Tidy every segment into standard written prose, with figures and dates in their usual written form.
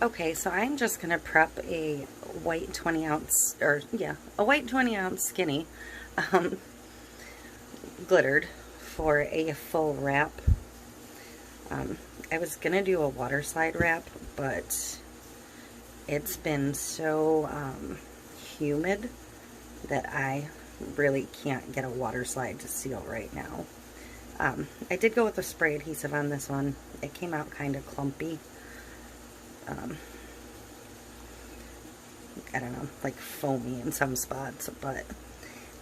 Okay, so I'm just going to prep a white 20 ounce, or yeah, a white 20 ounce skinny, um, glittered for a full wrap. I was going to do a water slide wrap, but it's been so humid that I really can't get a water slide to seal right now. I did go with the spray adhesive on this one. It came out kind of clumpy. I don't know, like foamy in some spots, but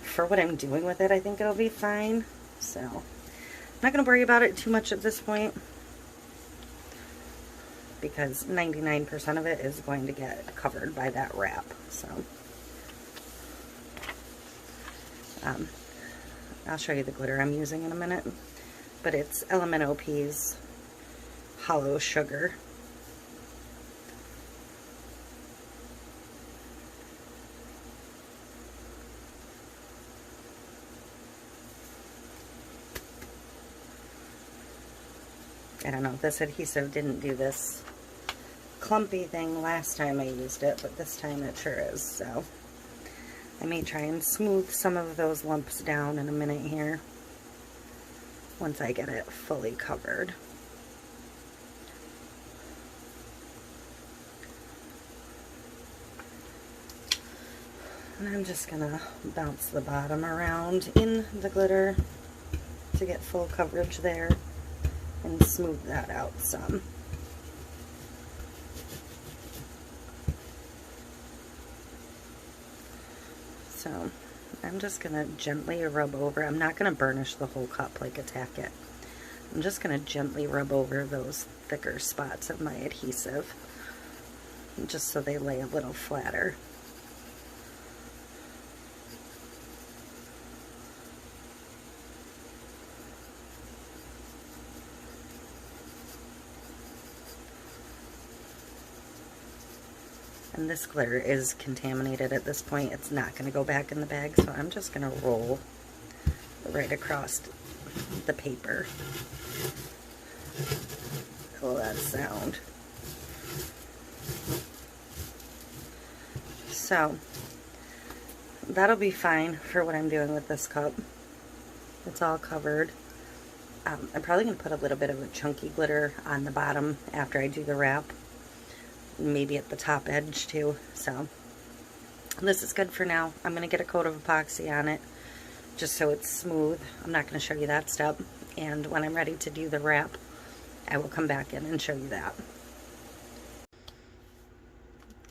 for what I'm doing with it, I think it'll be fine. So, I'm not going to worry about it too much at this point, because 99% of it is going to get covered by that wrap. So, I'll show you the glitter I'm using in a minute, but it's LMNOP's Hollow Sugar. I don't know, this adhesive didn't do this clumpy thing last time I used it, but this time it sure is. So I may try and smooth some of those lumps down in a minute here once I get it fully covered. And I'm just gonna bounce the bottom around in the glitter to get full coverage there and smooth that out some. So I'm just gonna gently rub over. I'm not gonna burnish the whole cup like a tacket. I'm just gonna gently rub over those thicker spots of my adhesive just so they lay a little flatter. And this glitter is contaminated at this point. It's not going to go back in the bag, so I'm just going to roll right across the paper. Oh, that sound. So, that'll be fine for what I'm doing with this cup. It's all covered. I'm probably going to put a little bit of a chunky glitter on the bottom after I do the wrap. Maybe at the top edge too. So this is good for now. I'm going to get a coat of epoxy on it just so it's smooth. I'm not going to show you that step, and when I'm ready to do the wrap I will come back in and show you that.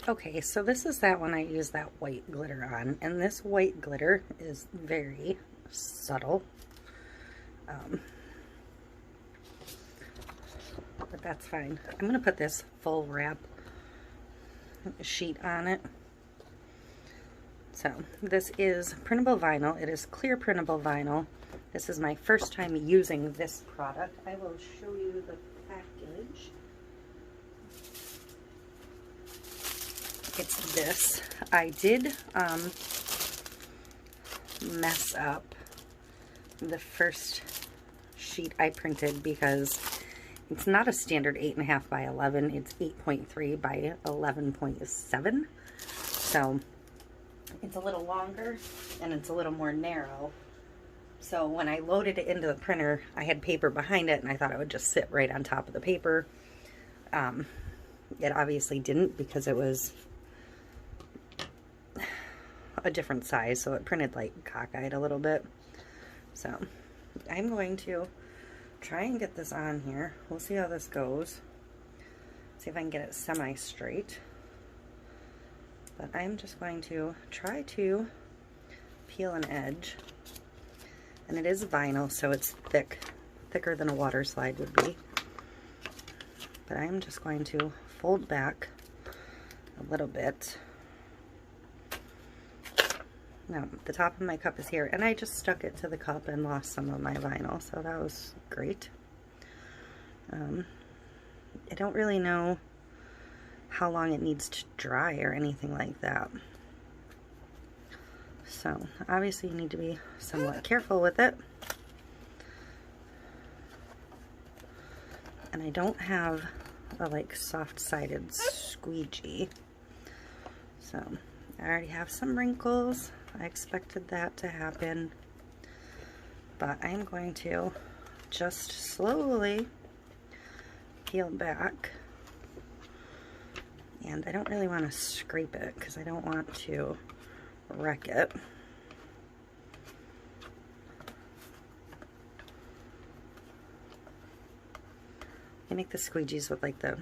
Okay, so this is that one I used that white glitter on, and this white glitter is very subtle, but that's fine. I'm going to put this full wrap sheet on it. So this is printable vinyl. It is clear printable vinyl. This is my first time using this product. I will show you the package. It's this. I did mess up the first sheet I printed because it's not a standard 8.5 by 11. It's 8.3 by 11.7. So it's a little longer and it's a little more narrow. So when I loaded it into the printer, I had paper behind it and I thought it would just sit right on top of the paper. It obviously didn't because it was a different size, so it printed like cockeyed a little bit. So I'm going to try and get this on here. We'll see how this goes. See if I can get it semi-straight. But I'm just going to try to peel an edge. And it is vinyl, so it's thick, thicker than a water slide would be. But I'm just going to fold back a little bit. Now, the top of my cup is here, and I just stuck it to the cup and lost some of my vinyl, so that was great. I don't really know how long it needs to dry or anything like that. So, obviously you need to be somewhat careful with it. And I don't have a like soft-sided squeegee. So I already have some wrinkles. I expected that to happen, but I'm going to just slowly peel back. And I don't really want to scrape it because I don't want to wreck it. I make the squeegees with like the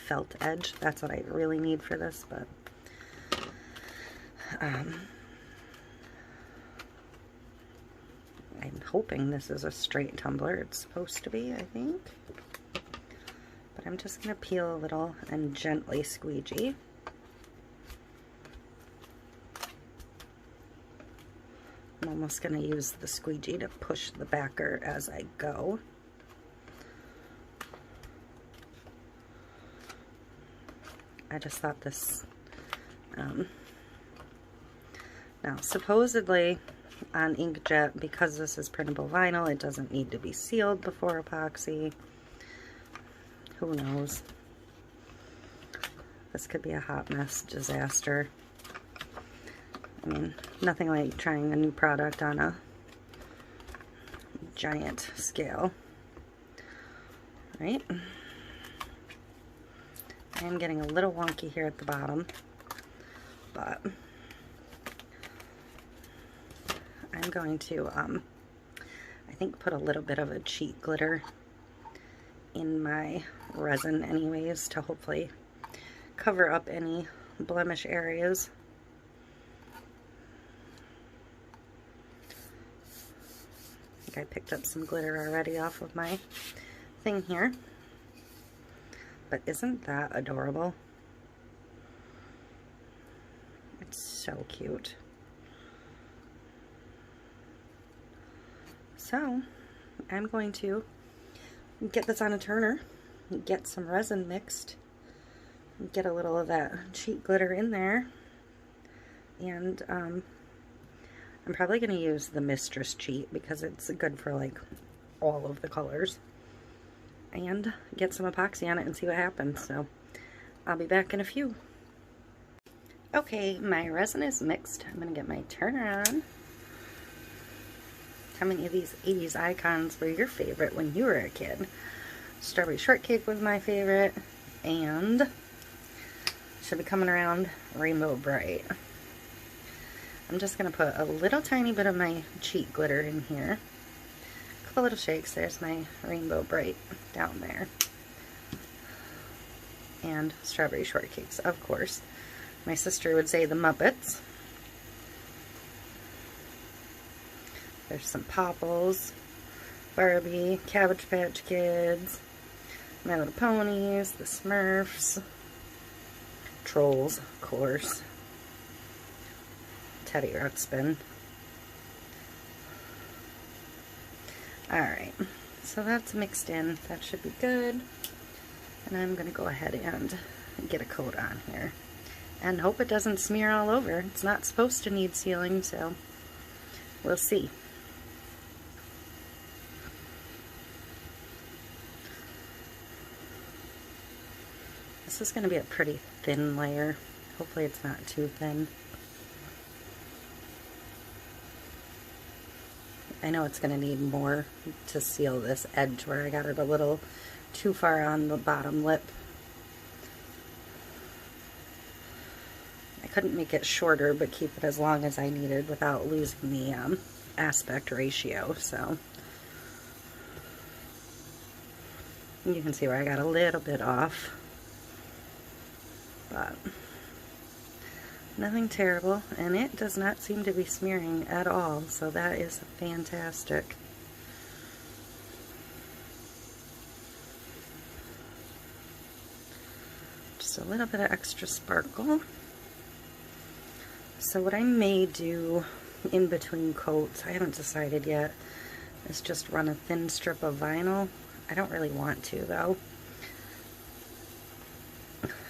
felt edge. That's what I really need for this, but I'm hoping this is a straight tumbler. It's supposed to be, I think. But I'm just going to peel a little and gently squeegee. I'm almost going to use the squeegee to push the backer as I go. I just thought this, now supposedly on inkjet, because this is printable vinyl, it doesn't need to be sealed before epoxy. Who knows? This could be a hot mess disaster. I mean, nothing like trying a new product on a giant scale, right? I am getting a little wonky here at the bottom, but I'm going to, I think, put a little bit of a cheat glitter in my resin anyways to hopefully cover up any blemish areas. I think I picked up some glitter already off of my thing here. But isn't that adorable? It's so cute. So, I'm going to get this on a turner, get some resin mixed, get a little of that cheat glitter in there, and I'm probably going to use the Mistress cheat because it's good for like all of the colors, and get some epoxy on it and see what happens. So I'll be back in a few. Okay, my resin is mixed. I'm going to get my turner on. How many of these 80s icons were your favorite when you were a kid? Strawberry shortcake was my favorite, and should be coming around Rainbow Bright. I'm just going to put a little tiny bit of my cheat glitter in here. A couple little shakes. There's my Rainbow Bright down there. And strawberry shortcakes, of course. My sister would say the Muppets. There's some Popples, Barbie, Cabbage Patch Kids, My Little Ponies, the Smurfs, Trolls, of course, Teddy Ruxpin. Alright, so that's mixed in. That should be good. And I'm going to go ahead and get a coat on here. And hope it doesn't smear all over. It's not supposed to need sealing, so we'll see. This is going to be a pretty thin layer. Hopefully it's not too thin. I know it's going to need more to seal this edge where I got it a little too far on the bottom lip. I couldn't make it shorter but keep it as long as I needed without losing the aspect ratio, so you can see where I got a little bit off. But nothing terrible, and it does not seem to be smearing at all, so that is fantastic. Just a little bit of extra sparkle. So what I may do in between coats, I haven't decided yet, is just run a thin strip of vinyl. I don't really want to though.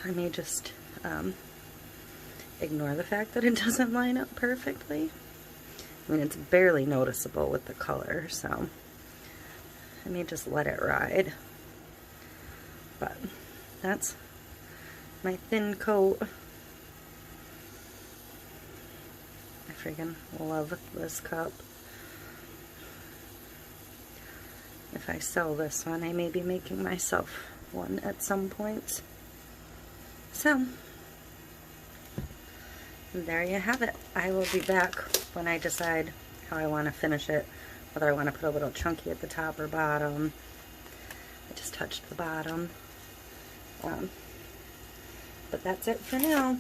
I may just ignore the fact that it doesn't line up perfectly. I mean, it's barely noticeable with the color, so I may just let it ride. But that's my thin coat. I freaking love this cup. If I sell this one, I may be making myself one at some point. So, there you have it. I will be back when I decide how I want to finish it, whether I want to put a little chunky at the top or bottom. I just touched the bottom. But that's it for now.